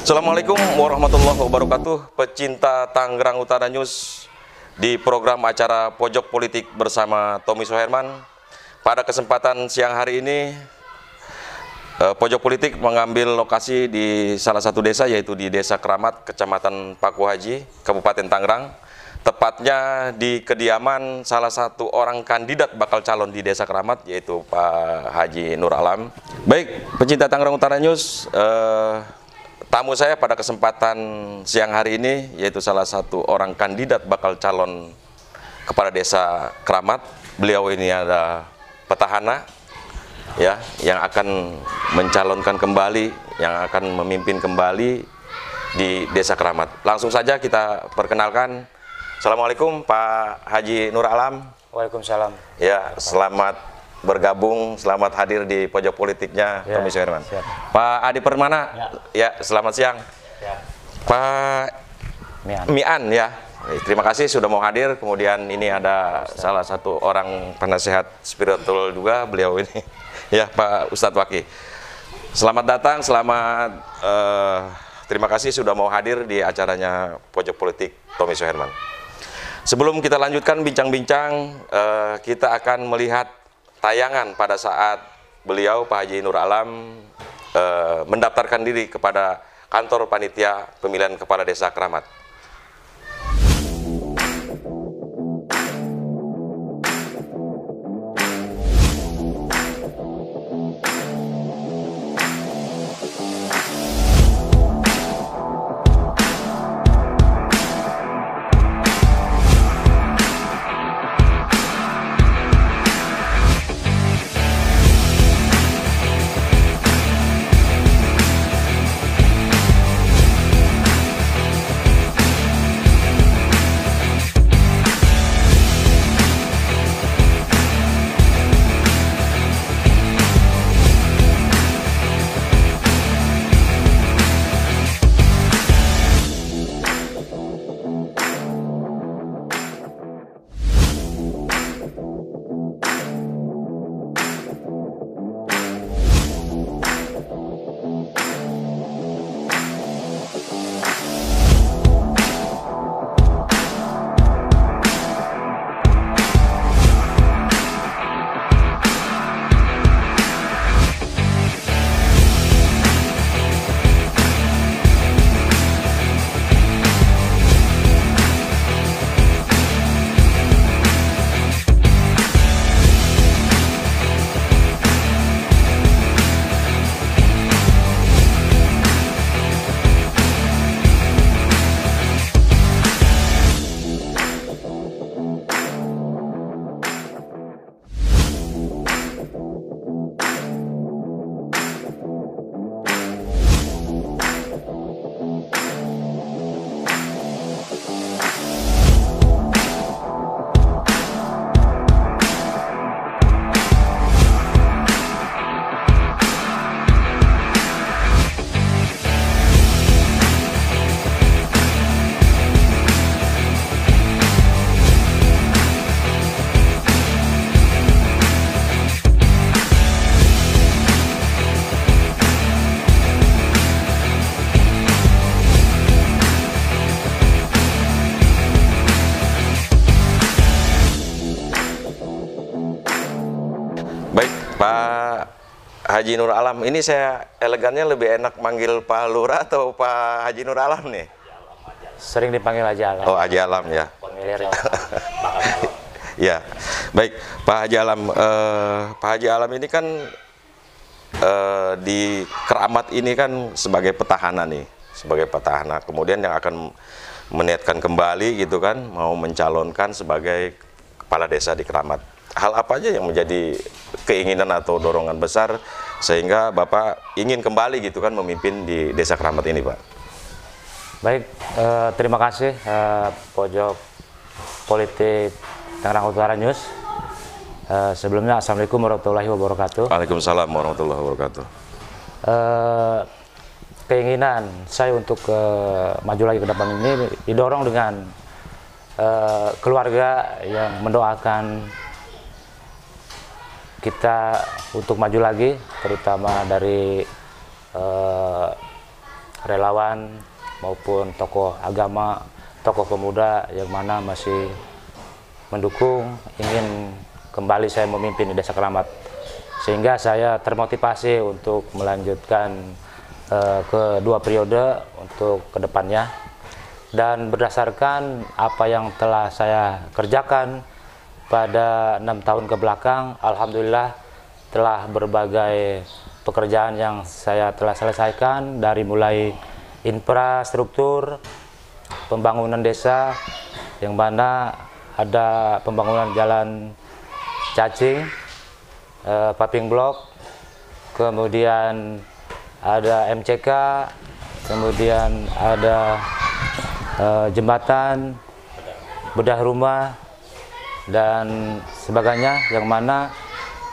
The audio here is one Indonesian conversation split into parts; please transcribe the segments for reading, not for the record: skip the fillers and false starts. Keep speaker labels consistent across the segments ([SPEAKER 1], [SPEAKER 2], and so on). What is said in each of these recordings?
[SPEAKER 1] Assalamualaikum warahmatullahi wabarakatuh. Pecinta Tangerang Utara News di program acara Pojok Politik bersama Tommy Soherman. Pada kesempatan siang hari ini, Pojok Politik mengambil lokasi di salah satu desa, yaitu di Desa Keramat, Kecamatan Paku Haji, Kabupaten Tangerang. Tepatnya di kediaman salah satu orang kandidat bakal calon di Desa Keramat, yaitu Pak Haji Nur Alam. Baik, pecinta Tangerang Utara News, tamu saya pada kesempatan siang hari ini yaitu salah satu orang kandidat bakal calon kepala Desa Keramat. Beliau ini ada petahana ya, yang akan mencalonkan kembali, yang akan memimpin kembali di Desa Keramat. Langsung saja kita perkenalkan. Assalamualaikum Pak Haji Nur Alam.
[SPEAKER 2] Waalaikumsalam.
[SPEAKER 1] Ya, selamat bergabung, selamat hadir di Pojok Politiknya Tommy Soherman. Pak Adi Permana, ya selamat siang.
[SPEAKER 2] Ya.
[SPEAKER 1] Pak Mian ya, terima kasih sudah mau hadir. Kemudian ini ada salah satu orang penasehat spiritual juga beliau ini, ya Pak Ustadz Waki. Selamat datang, selamat terima kasih sudah mau hadir di acaranya Pojok Politik Tommy Soherman. Sebelum kita lanjutkan bincang-bincang, kita akan melihat tayangan pada saat beliau Pak Haji Nur Alam mendaftarkan diri kepada kantor panitia pemilihan kepala Desa Keramat. Pak Haji Nur Alam, ini saya elegannya lebih enak manggil Pak Lurah atau Pak Haji Nur Alam nih?
[SPEAKER 2] Sering dipanggil Haji Alam.
[SPEAKER 1] Oh, Haji Alam ya. Ya, baik Pak Haji Alam. Pak Haji Alam ini kan di Keramat ini kan sebagai petahana nih, sebagai petahana. Kemudian yang akan meniatkan kembali gitu kan, mau mencalonkan sebagai kepala desa di Keramat. Hal apa aja yang menjadi keinginan atau dorongan besar sehingga Bapak ingin kembali gitu kan memimpin di Desa Keramat ini, Pak?
[SPEAKER 2] Baik, terima kasih Pojok Politik Tangerang Utara News. Sebelumnya Assalamualaikum warahmatullahi wabarakatuh.
[SPEAKER 1] Waalaikumsalam warahmatullahi wabarakatuh.
[SPEAKER 2] Keinginan saya untuk maju lagi ke depan ini didorong dengan keluarga yang mendoakan kita untuk maju lagi, terutama dari relawan maupun tokoh agama, tokoh pemuda yang mana masih mendukung ingin kembali saya memimpin di Desa Keramat, sehingga saya termotivasi untuk melanjutkan kedua periode untuk kedepannya. Dan berdasarkan apa yang telah saya kerjakan pada 6 tahun ke belakang, alhamdulillah telah berbagai pekerjaan yang saya telah selesaikan, dari mulai infrastruktur, pembangunan desa, yang mana ada pembangunan jalan cacing, paving block, kemudian ada MCK, kemudian ada jembatan, bedah rumah, dan sebagainya, yang mana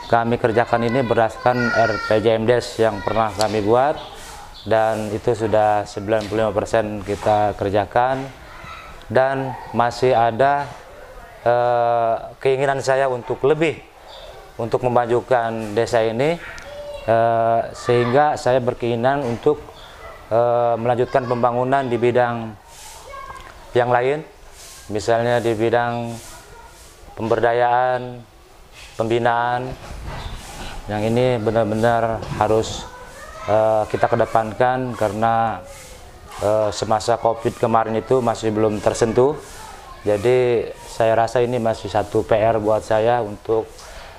[SPEAKER 2] kami kerjakan ini berdasarkan RPJMDes yang pernah kami buat, dan itu sudah 95% kita kerjakan. Dan masih ada keinginan saya untuk lebih, untuk memajukan desa ini, sehingga saya berkeinginan untuk melanjutkan pembangunan di bidang yang lain, misalnya di bidang pemberdayaan, pembinaan, yang ini benar-benar harus kita kedepankan, karena semasa COVID kemarin itu masih belum tersentuh. Jadi saya rasa ini masih satu PR buat saya untuk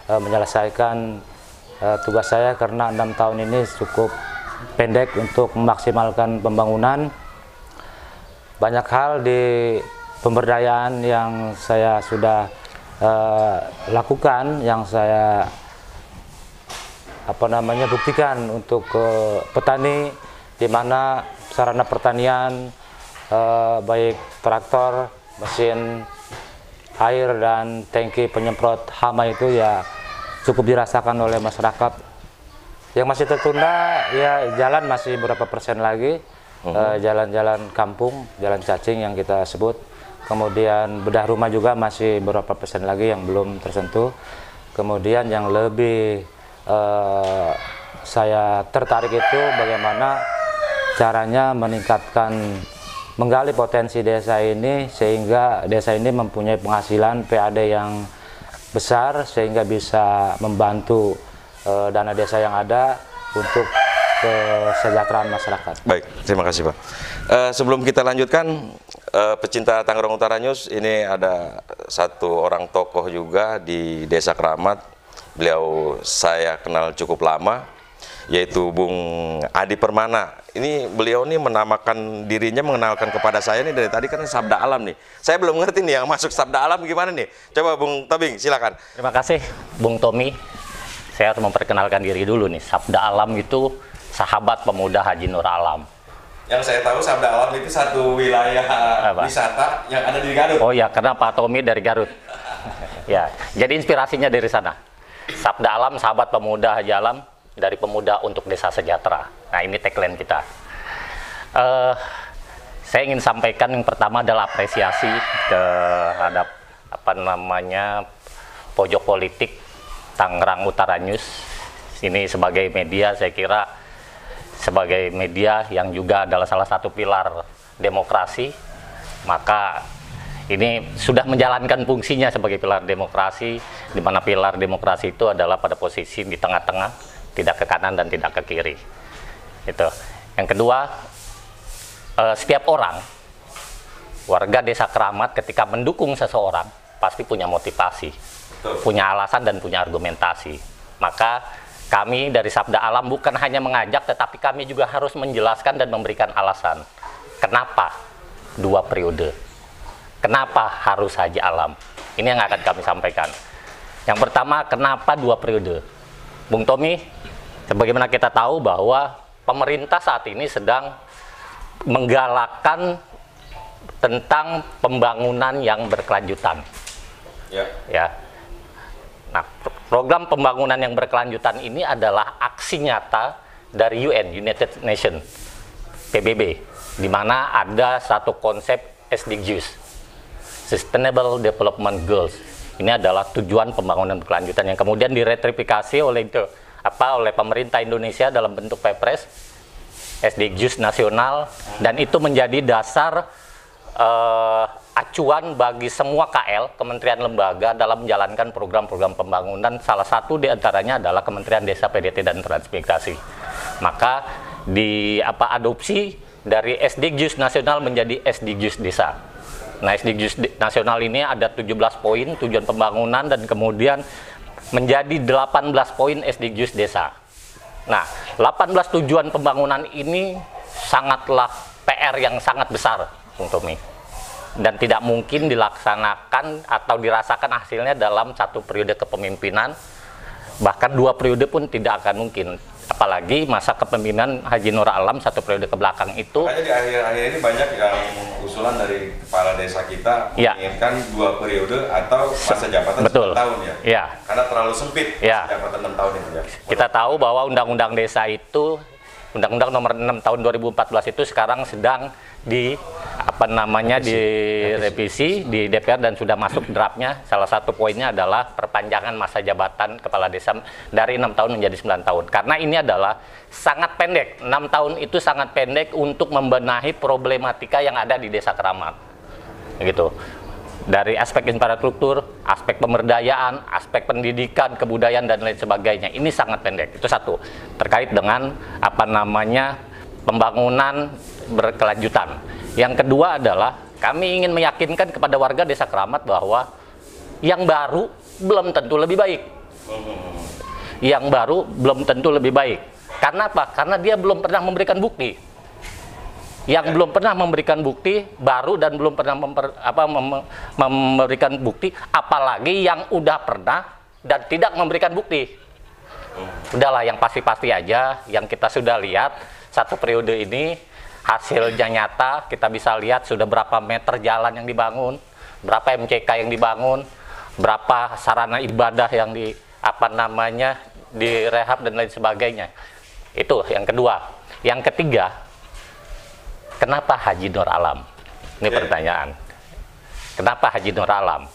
[SPEAKER 2] menyelesaikan tugas saya, karena 6 tahun ini cukup pendek untuk memaksimalkan pembangunan. Banyak hal di pemberdayaan yang saya sudah lakukan, yang saya buktikan untuk petani, di mana sarana pertanian baik traktor, mesin air, dan tangki penyemprot hama itu ya cukup dirasakan oleh masyarakat. Yang masih tertunda ya jalan masih berapa persen lagi, jalan-jalan kampung, jalan cacing yang kita sebut. Kemudian bedah rumah juga masih berapa persen lagi yang belum tersentuh. Kemudian yang lebih saya tertarik itu bagaimana caranya meningkatkan, menggali potensi desa ini, sehingga desa ini mempunyai penghasilan PAD yang besar, sehingga bisa membantu dana desa yang ada untuk kesejahteraan masyarakat.
[SPEAKER 1] Baik, terima kasih Pak. Sebelum kita lanjutkan, pecinta Tangerang Utara News, ini ada satu orang tokoh juga di Desa Keramat. Beliau saya kenal cukup lama, yaitu Bung Adi Permana. Ini beliau nih menamakan dirinya, mengenalkan kepada saya nih dari tadi kan Sabda Alam nih. Saya belum ngerti nih yang masuk Sabda Alam gimana nih. Coba Bung Tobing, silakan.
[SPEAKER 3] Terima kasih Bung Tommy. Saya harus memperkenalkan diri dulu nih. Sabda Alam itu sahabat pemuda Haji Nur Alam.
[SPEAKER 1] Yang saya tahu Sabda Alam itu satu wilayah wisata yang ada di Garut.
[SPEAKER 3] Oh ya, karena Pak Tommy dari Garut. Ya, jadi inspirasinya dari sana. Sabda Alam, sahabat pemuda Haji Alam, dari pemuda untuk desa sejahtera. Nah, ini tagline kita. Saya ingin sampaikan yang pertama adalah apresiasi terhadap pojok politik Tangerang Utara News. Ini sebagai media, saya kira sebagai media yang juga adalah salah satu pilar demokrasi, maka ini sudah menjalankan fungsinya sebagai pilar demokrasi, di mana pilar demokrasi itu adalah pada posisi di tengah-tengah, tidak ke kanan dan tidak ke kiri. Itu. Yang kedua, setiap orang, warga Desa Keramat ketika mendukung seseorang, pasti punya motivasi, punya alasan dan punya argumentasi. Maka kami dari Sabda Alam bukan hanya mengajak, tetapi kami juga harus menjelaskan dan memberikan alasan. Kenapa 2 periode? Kenapa harus Haji Alam? Ini yang akan kami sampaikan. Yang pertama, kenapa 2 periode? Bung Tommy, sebagaimana kita tahu bahwa pemerintah saat ini sedang menggalakkan tentang pembangunan yang berkelanjutan. Ya. Nah, program pembangunan yang berkelanjutan ini adalah aksi nyata dari UN, United Nations, PBB, di mana ada satu konsep SDGs, Sustainable Development Goals. Ini adalah tujuan pembangunan berkelanjutan yang kemudian diretrifikasi oleh pemerintah Indonesia dalam bentuk Perpres SDGs nasional, dan itu menjadi dasar acuan bagi semua KL, kementerian lembaga dalam menjalankan program-program pembangunan. Salah satu diantaranya adalah Kementerian Desa, PDT, dan Transmigrasi. Maka adopsi dari SDGs nasional menjadi SDGs desa. Nah, SDGs nasional ini ada 17 poin tujuan pembangunan dan kemudian menjadi 18 poin SDGs desa. Nah, 18 tujuan pembangunan ini sangatlah PR yang sangat besar untuk Tommy. Dan tidak mungkin dilaksanakan atau dirasakan hasilnya dalam satu periode kepemimpinan, bahkan 2 periode pun tidak akan mungkin. Apalagi masa kepemimpinan Haji Nur Alam 1 periode ke belakang itu.
[SPEAKER 1] Makanya di akhir-akhir ini banyak yang usulan dari kepala desa kita menginginkan 2 periode atau masa jabatan 10 tahun ya. Karena terlalu sempit masa jabatan 6 tahun itu ya.
[SPEAKER 3] Kita tahu bahwa Undang-Undang Desa itu, Undang-Undang Nomor 6 Tahun 2014 itu sekarang sedang direvisi di DPR dan sudah masuk draftnya. Salah satu poinnya adalah perpanjangan masa jabatan kepala desa dari 6 tahun menjadi 9 tahun. Karena ini adalah sangat pendek. 6 tahun itu sangat pendek untuk membenahi problematika yang ada di Desa Keramat. Gitu. Dari aspek infrastruktur, aspek pemberdayaan, aspek pendidikan, kebudayaan, dan lain sebagainya. Ini sangat pendek. Itu satu. Terkait dengan pembangunan berkelanjutan. Yang kedua adalah kami ingin meyakinkan kepada warga Desa Keramat bahwa yang baru belum tentu lebih baik. Yang baru belum tentu lebih baik. Karena apa? Karena dia belum pernah memberikan bukti. Yang belum pernah memberikan bukti baru dan belum pernah memberikan bukti, apalagi yang udah pernah dan tidak memberikan bukti. Udahlah, yang pasti-pasti aja, yang kita sudah lihat 1 periode ini hasilnya nyata. Kita bisa lihat sudah berapa meter jalan yang dibangun, berapa MCK yang dibangun, berapa sarana ibadah yang direhab dan lain sebagainya. Itu yang kedua. Yang ketiga, kenapa Haji Nur Alam? Ini pertanyaan. Kenapa Haji Nur Alam?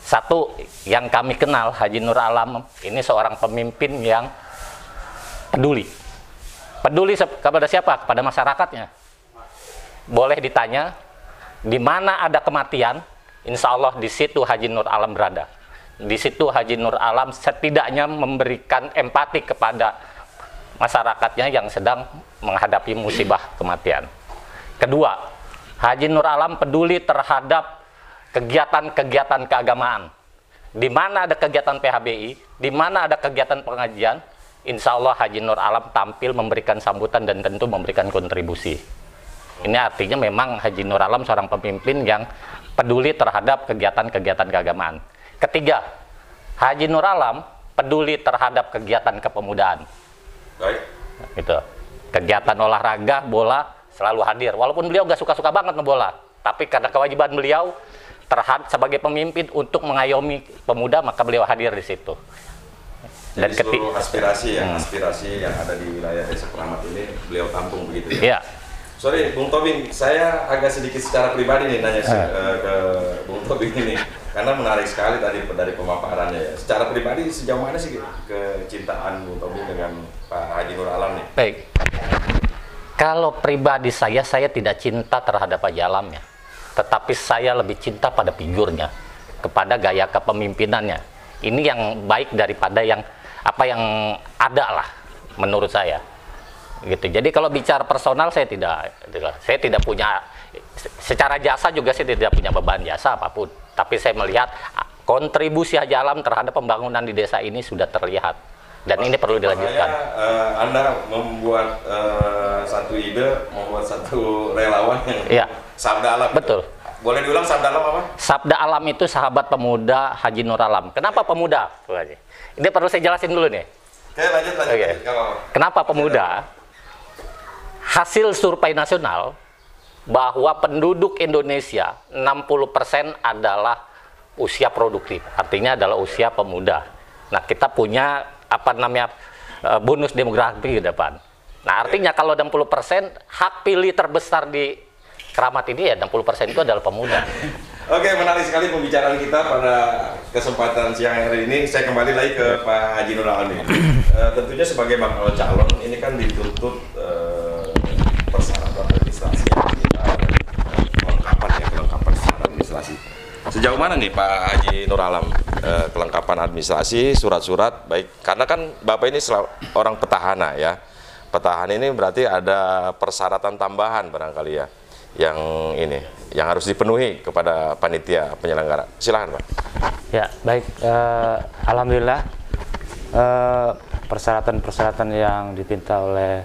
[SPEAKER 3] Satu, yang kami kenal Haji Nur Alam ini seorang pemimpin yang peduli. Peduli kepada siapa? Kepada masyarakatnya. Boleh ditanya, di mana ada kematian, insya Allah di situ Haji Nur Alam berada. Di situ Haji Nur Alam setidaknya memberikan empati kepada masyarakatnya yang sedang menghadapi musibah kematian. Kedua, Haji Nur Alam peduli terhadap kegiatan-kegiatan keagamaan. Di mana ada kegiatan PHBI, di mana ada kegiatan pengajian, insya Allah Haji Nur Alam tampil memberikan sambutan dan tentu memberikan kontribusi. Ini artinya memang Haji Nur Alam seorang pemimpin yang peduli terhadap kegiatan-kegiatan keagamaan. Ketiga, Haji Nur Alam peduli terhadap kegiatan kepemudaan.
[SPEAKER 1] Baik.
[SPEAKER 3] Gitu. Kegiatan olahraga, bola selalu hadir. Walaupun beliau gak suka-suka banget ngebola, tapi karena kewajiban beliau sebagai pemimpin untuk mengayomi pemuda, maka beliau hadir di situ.
[SPEAKER 1] Dan seluruh aspirasi yang ada di wilayah Desa Keramat ini beliau tampung begitu ya? Iya. Sorry, Bung Tobing, saya agak sedikit secara pribadi nih nanya ke Bung Tobing ini, karena menarik sekali tadi dari pemaparannya ya. Secara pribadi sejauh mana sih kecintaan Bung Tobing dengan Pak Haji Nur Alam nih?
[SPEAKER 3] Baik. Kalau pribadi saya tidak cinta terhadap Haji Alam ya, tetapi saya lebih cinta pada figurnya, kepada gaya kepemimpinannya. Ini yang baik daripada yang ada lah menurut saya. Gitu. Jadi kalau bicara personal saya tidak punya, secara jasa juga saya tidak punya beban jasa apapun. Tapi saya melihat kontribusi Haji Alam terhadap pembangunan di desa ini sudah terlihat. Dan ini perlu dilanjutkan.
[SPEAKER 1] Anda membuat satu ide, membuat satu relawan yang Sabda Alam.
[SPEAKER 3] Betul.
[SPEAKER 1] Boleh diulang Sabda Alam apa?
[SPEAKER 3] Sabda Alam itu sahabat pemuda Haji Nur Alam. Kenapa pemuda? Ini perlu saya jelasin dulu nih.
[SPEAKER 1] Oke, lanjut. Okay.
[SPEAKER 3] Kenapa pemuda? Hasil survei nasional bahwa penduduk Indonesia 60% adalah usia produktif, artinya adalah usia pemuda. Nah, kita punya bonus demografi ke depan. Nah, artinya kalau 60% hak pilih terbesar di Keramat ini ya 60% itu adalah pemuda.
[SPEAKER 1] Oke, menarik sekali pembicaraan kita pada kesempatan siang hari ini. Saya kembali lagi ke Pak Haji Nur Alam. Tentunya sebagai bakal calon ini kan dituntut Sejauh mana nih Pak Haji Nur Alam kelengkapan administrasi, surat-surat, baik karena kan Bapak ini orang petahana ya. Petahana ini berarti ada persyaratan tambahan barangkali ya, yang harus dipenuhi kepada panitia penyelenggara. Silakan Pak.
[SPEAKER 2] Ya, baik. Alhamdulillah persyaratan-persyaratan yang diminta oleh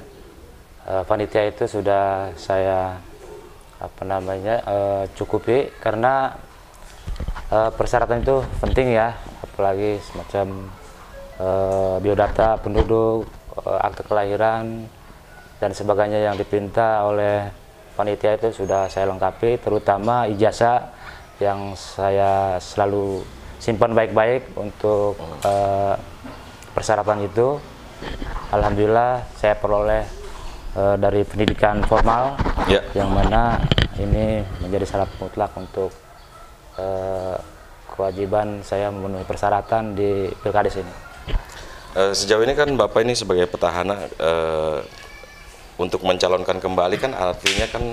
[SPEAKER 2] panitia itu sudah saya cukupi, karena persyaratan itu penting ya, apalagi semacam biodata penduduk, akte kelahiran dan sebagainya yang dipinta oleh panitia itu sudah saya lengkapi, terutama ijazah yang saya selalu simpan baik-baik untuk persyaratan itu. Alhamdulillah saya peroleh dari pendidikan formal, yang mana ini menjadi syarat mutlak untuk kewajiban saya memenuhi persyaratan di Pilkades ini.
[SPEAKER 1] Sejauh ini kan Bapak ini sebagai petahana untuk mencalonkan kembali kan artinya kan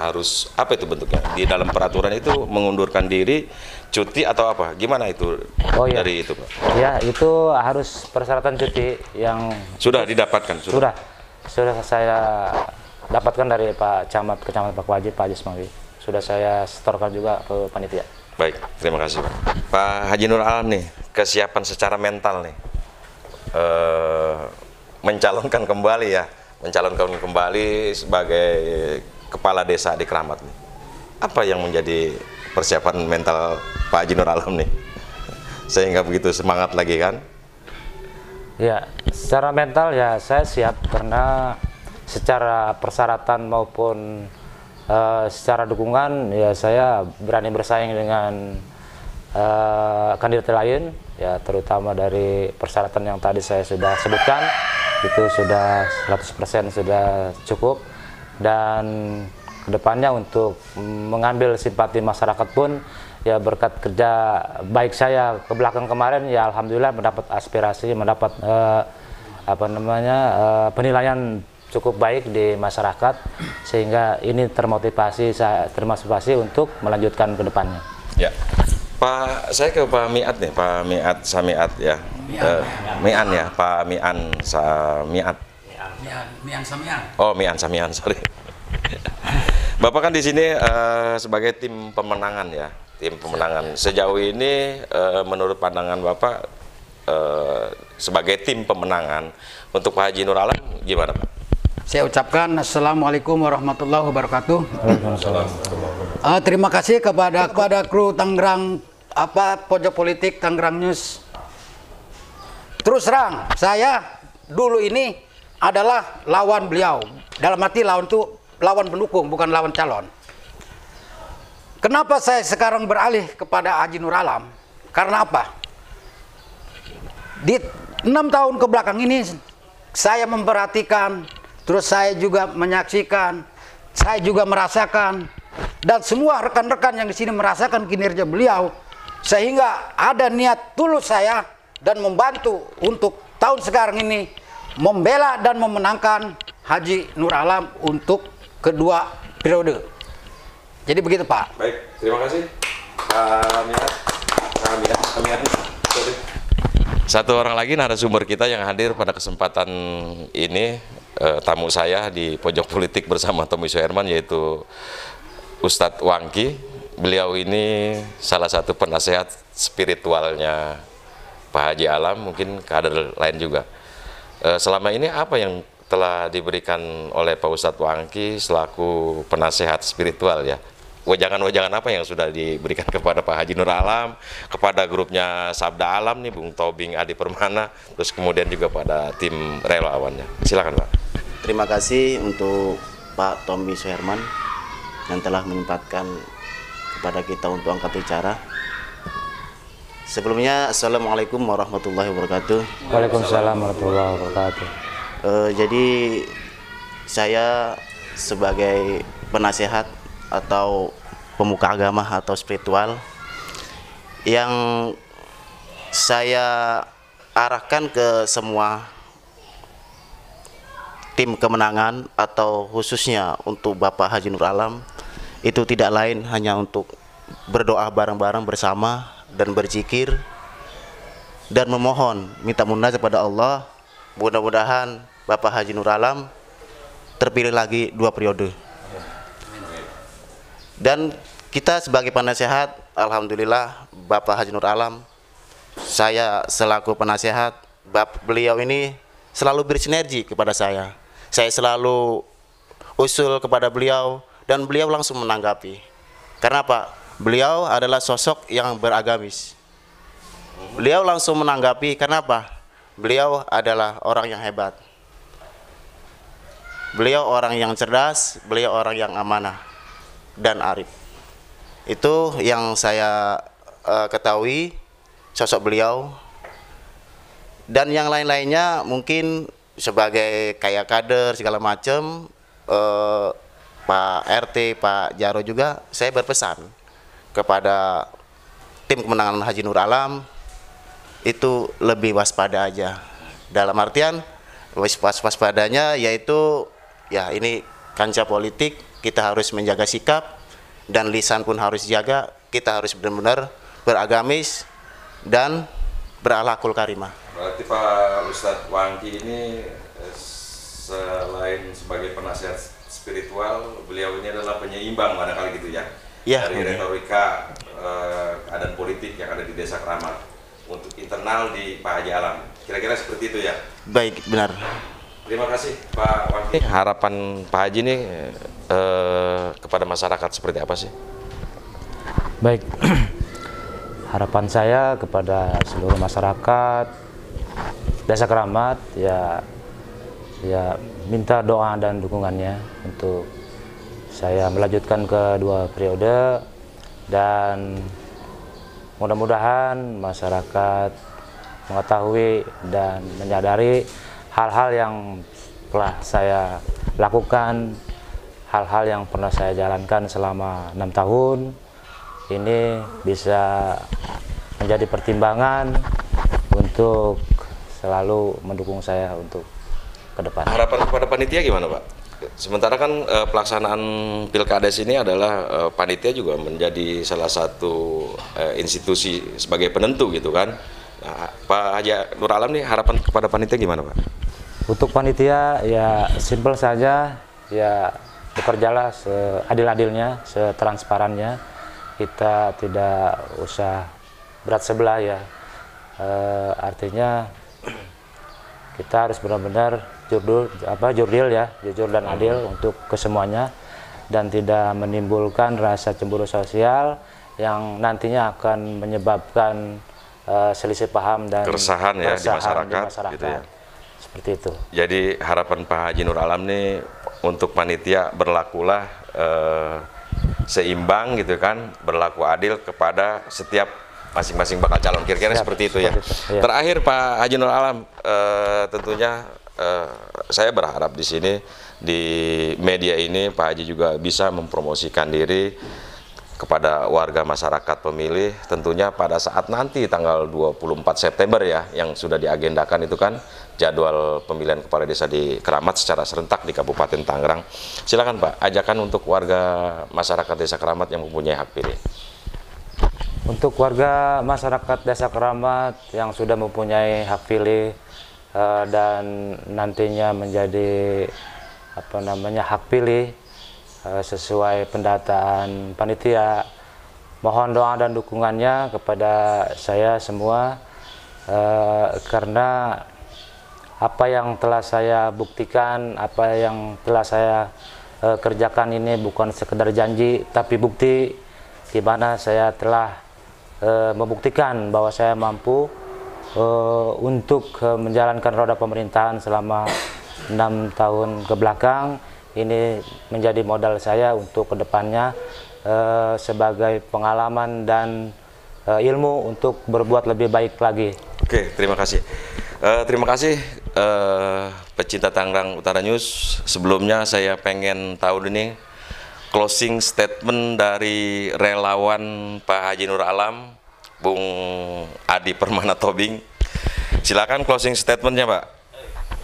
[SPEAKER 1] harus apa itu bentuknya? Di dalam peraturan itu mengundurkan diri, cuti atau apa? Gimana itu dari itu Pak?
[SPEAKER 2] Ya, itu harus persyaratan cuti yang
[SPEAKER 1] sudah didapatkan.
[SPEAKER 2] Sudah saya dapatkan dari Pak Camat, Kecamatan Pak Wajib, Pak Jismawi. Sudah saya setorkan juga ke panitia.
[SPEAKER 1] Baik, terima kasih Pak. Pak Haji Nur Alam nih, kesiapan secara mental nih mencalonkan kembali sebagai kepala desa di Keramat nih. Apa yang menjadi persiapan mental Pak Haji Nur Alam nih sehingga begitu semangat lagi kan?
[SPEAKER 2] Ya, secara mental ya saya siap, karena secara persyaratan maupun secara dukungan ya saya berani bersaing dengan kandidat lain ya, terutama dari persyaratan yang tadi saya sudah sebutkan itu sudah 100% sudah cukup, dan kedepannya untuk mengambil simpati masyarakat pun ya berkat kerja baik saya ke belakang kemarin ya alhamdulillah mendapat aspirasi, mendapat penilaian cukup baik di masyarakat, sehingga ini termotivasi untuk melanjutkan ke depannya.
[SPEAKER 1] Ya. Pak, saya ke Pak Miat nih, Pak Miat Samiat ya. Mian ya, Pak Mian Samiat.
[SPEAKER 4] Mian Samian.
[SPEAKER 1] Oh, Mian Samian, sorry. Bapak kan di sini sebagai tim pemenangan ya, tim pemenangan. Sejauh ini menurut pandangan Bapak sebagai tim pemenangan untuk Pak Haji Nur Alam gimana Pak?
[SPEAKER 4] Saya ucapkan Assalamualaikum warahmatullahi wabarakatuh. Terima kasih kepada kru Tangerang Pojok Politik Tangerang News. Terus terang, saya dulu ini adalah lawan beliau. Dalam arti lawan itu lawan pendukung, bukan lawan calon. Kenapa saya sekarang beralih kepada Haji Nur Alam? Karena apa? Di 6 tahun ke belakang ini saya memperhatikan, terus saya juga menyaksikan, saya juga merasakan, dan semua rekan-rekan yang di sini merasakan kinerja beliau, sehingga ada niat tulus saya dan membantu untuk tahun sekarang ini membela dan memenangkan Haji Nur Alam untuk kedua periode. Jadi begitu Pak.
[SPEAKER 1] Baik, terima kasih Pak Miat. Satu orang lagi narasumber kita yang hadir pada kesempatan ini, tamu saya di Pojok Politik bersama Tommy Soeherman, yaitu Ustadz Wangki. Beliau ini salah satu penasehat spiritualnya Pak Haji Alam, mungkin kader lain juga. Selama ini apa yang telah diberikan oleh Pak Ustadz Wangki selaku penasehat spiritual ya? Wejangan-wejangan apa yang sudah diberikan kepada Pak Haji Nur Alam, kepada grupnya Sabda Alam nih, Bung Tobing Adi Permana, terus kemudian juga pada tim relawannya. Silakan Pak.
[SPEAKER 5] Terima kasih untuk Pak Tommy Soeherman yang telah menyempatkan kepada kita untuk angkat bicara. Sebelumnya, Assalamualaikum warahmatullahi wabarakatuh.
[SPEAKER 2] Waalaikumsalam warahmatullahi wabarakatuh.
[SPEAKER 5] Jadi saya sebagai penasehat atau pemuka agama atau spiritual yang saya arahkan ke semua tim kemenangan atau khususnya untuk Bapak Haji Nur Alam, itu tidak lain hanya untuk berdoa bareng-bareng bersama dan berzikir dan memohon, minta munajat kepada Allah. Mudah-mudahan Bapak Haji Nur Alam terpilih lagi 2 periode. Dan kita sebagai penasehat, alhamdulillah Bapak Haji Nur Alam, saya selaku penasehat, beliau ini selalu bersinergi kepada saya. Saya selalu usul kepada beliau dan beliau langsung menanggapi. Karena apa? Beliau adalah sosok yang beragamis. Beliau langsung menanggapi. Karena apa? Beliau adalah orang yang hebat. Beliau orang yang cerdas, beliau orang yang amanah dan arif. Itu yang saya ketahui sosok beliau. Dan yang lain-lainnya mungkin sebagai kayak kader segala macam, Pak RT, Pak Jaro juga, saya berpesan kepada tim kemenangan Haji Nur Alam itu lebih waspada aja. Dalam artian waspadanya yaitu ya ini kancah politik, kita harus menjaga sikap dan lisan pun harus dijaga. Kita harus benar-benar beragamis dan berakhlakul karimah.
[SPEAKER 1] Berarti Pak Ustadz Wangki ini selain sebagai penasihat spiritual, beliau ini adalah penyeimbang barangkali gitu ya, dari retorika keadaan politik yang ada di Desa Keramat untuk internal di Pak Haji Alam. Kira-kira seperti itu ya?
[SPEAKER 5] Baik, benar.
[SPEAKER 1] Terima kasih Pak Wangki. Harapan Pak Haji ini kepada masyarakat seperti apa sih?
[SPEAKER 2] Baik, harapan saya kepada seluruh masyarakat Desa Keramat ya minta doa dan dukungannya untuk saya melanjutkan ke 2 periode, dan mudah-mudahan masyarakat mengetahui dan menyadari hal-hal yang telah saya lakukan, hal-hal yang pernah saya jalankan selama 6 tahun ini bisa menjadi pertimbangan untuk selalu mendukung saya untuk ke depan.
[SPEAKER 1] Harapan kepada panitia gimana Pak? Sementara kan pelaksanaan Pilkades ini adalah panitia juga menjadi salah satu institusi sebagai penentu gitu kan. Nah, Pak Haji Nur Alam nih harapan kepada panitia gimana Pak?
[SPEAKER 2] Untuk panitia ya simpel saja, ya bekerjalah seadil-adilnya, setransparannya. Kita tidak usah berat sebelah ya. Artinya kita harus benar-benar jurdil ya, jujur dan adil untuk kesemuanya, dan tidak menimbulkan rasa cemburu sosial yang nantinya akan menyebabkan selisih paham dan
[SPEAKER 1] keresahan ya di masyarakat gitu ya.
[SPEAKER 2] Seperti itu.
[SPEAKER 1] Jadi harapan Pak Haji Nur Alam nih untuk panitia berlakulah seimbang gitu kan, berlaku adil kepada setiap masing-masing bakal calon. Kira-kira seperti itu ya.
[SPEAKER 2] Ya.
[SPEAKER 1] Terakhir Pak Haji Nur Alam, tentunya saya berharap di sini di media ini Pak Haji juga bisa mempromosikan diri kepada warga masyarakat pemilih, tentunya pada saat nanti tanggal 24 September ya, yang sudah diagendakan itu kan jadwal pemilihan kepala desa di Keramat secara serentak di Kabupaten Tangerang. Silakan Pak, ajakan untuk warga masyarakat Desa Keramat yang mempunyai hak pilih.
[SPEAKER 2] Untuk warga masyarakat Desa Keramat yang sudah mempunyai hak pilih dan nantinya menjadi hak pilih sesuai pendataan panitia, mohon doa dan dukungannya kepada saya semua, karena apa yang telah saya buktikan, apa yang telah saya kerjakan ini bukan sekedar janji, tapi bukti di mana saya telah membuktikan bahwa saya mampu untuk menjalankan roda pemerintahan selama 6 tahun ke belakang. Ini menjadi modal saya untuk kedepannya sebagai pengalaman dan ilmu untuk berbuat lebih baik lagi.
[SPEAKER 1] Oke, terima kasih. Terima kasih pecinta Tangerang Utara News. Sebelumnya saya pengen tahu ini closing statement dari relawan Pak Haji Nur Alam, Bung Adi Permana Tobing. Silakan closing statementnya Pak.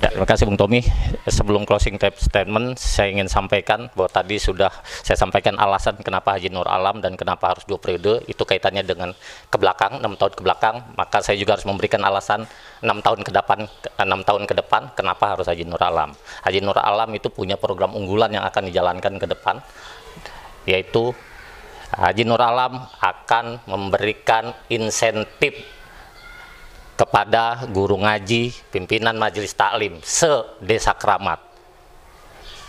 [SPEAKER 3] Ya, terima kasih Bung Tommy. Sebelum closing statement, saya ingin sampaikan bahwa tadi sudah saya sampaikan alasan kenapa Haji Nur Alam dan kenapa harus 2 periode, itu kaitannya dengan ke belakang, 6 tahun ke belakang, maka saya juga harus memberikan alasan 6 tahun ke depan kenapa harus Haji Nur Alam. Haji Nur Alam itu punya program unggulan yang akan dijalankan ke depan, yaitu Haji Nur Alam akan memberikan insentif kepada guru ngaji, pimpinan majelis taklim se-Desa Kramat.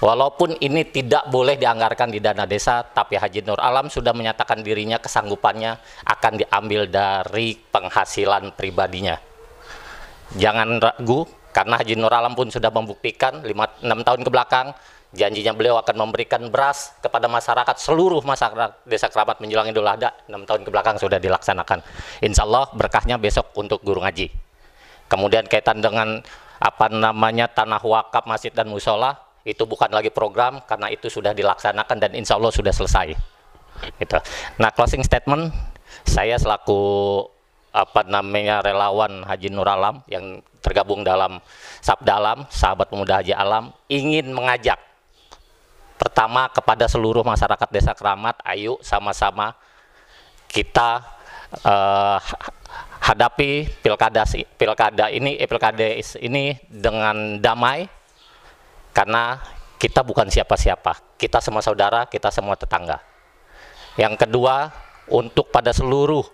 [SPEAKER 3] Walaupun ini tidak boleh dianggarkan di dana desa, tapi Haji Nur Alam sudah menyatakan dirinya kesanggupannya akan diambil dari penghasilan pribadinya. Jangan ragu, karena Haji Nur Alam pun sudah membuktikan 6 tahun ke belakang, janjinya beliau akan memberikan beras kepada masyarakat, seluruh masyarakat Desa Kramat menjelang Idul Adha. 6 tahun ke belakang sudah dilaksanakan. Insya Allah berkahnya besok untuk guru ngaji. Kemudian kaitan dengan tanah wakaf masjid dan musola, itu bukan lagi program karena itu sudah dilaksanakan dan insya Allah sudah selesai. Gitu. Nah, closing statement, saya selaku relawan Haji Nur Alam yang tergabung dalam Sabda Alam, Sahabat Pemuda Haji Alam, ingin mengajak pertama kepada seluruh masyarakat Desa Kramat, ayo sama-sama kita hadapi pilkada ini dengan damai, karena kita bukan siapa-siapa, kita semua saudara, kita semua tetangga. Yang kedua, untuk pada seluruh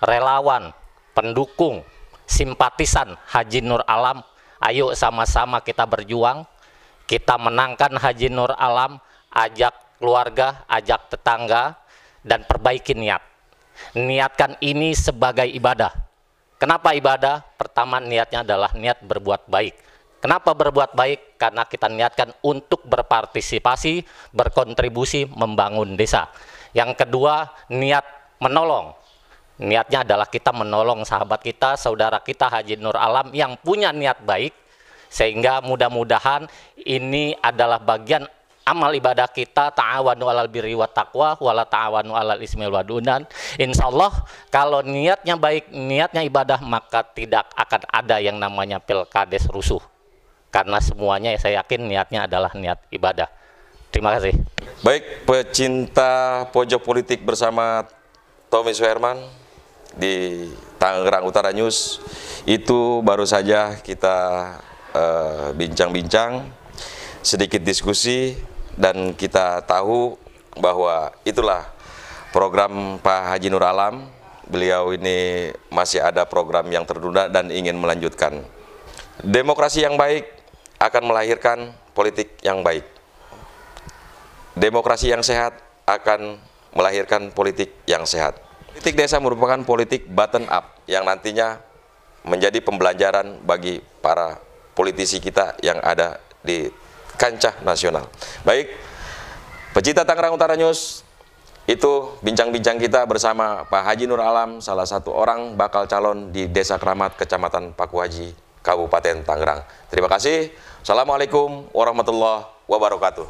[SPEAKER 3] relawan, pendukung, simpatisan Haji Nur Alam, ayo sama-sama kita berjuang, kita menangkan Haji Nur Alam, ajak keluarga, ajak tetangga, dan perbaiki niat. Niatkan ini sebagai ibadah. Kenapa ibadah? Pertama, niatnya adalah niat berbuat baik. Kenapa berbuat baik? Karena kita niatkan untuk berpartisipasi, berkontribusi membangun desa. Yang kedua, niat menolong. Niatnya adalah kita menolong sahabat kita, saudara kita Haji Nur Alam yang punya niat baik, sehingga mudah-mudahan ini adalah bagian amal ibadah kita, ta'awanu 'alal birri wat taqwa wala ta'awanu 'alal ismi wal udwan. Insyaallah kalau niatnya baik, niatnya ibadah, maka tidak akan ada yang namanya pilkades rusuh. Karena semuanya saya yakin niatnya adalah niat ibadah. Terima kasih.
[SPEAKER 1] Baik, pecinta pojok politik bersama Tommy Suherman di Tangerang Utara News, itu baru saja kita bincang-bincang, sedikit diskusi, dan kita tahu bahwa itulah program Pak Haji Nur Alam. Beliau ini masih ada program yang tertunda dan ingin melanjutkan. Demokrasi yang baik akan melahirkan politik yang baik. Demokrasi yang sehat akan melahirkan politik yang sehat. Politik desa merupakan politik bottom up yang nantinya menjadi pembelajaran bagi para politisi kita yang ada di kancah nasional. Baik, pecinta Tangerang Utara News, itu bincang-bincang kita bersama Pak Haji Nur Alam, salah satu orang bakal calon di Desa Kramat, Kecamatan Pakuhaji, Kabupaten Tangerang. Terima kasih. Assalamualaikum warahmatullahi wabarakatuh.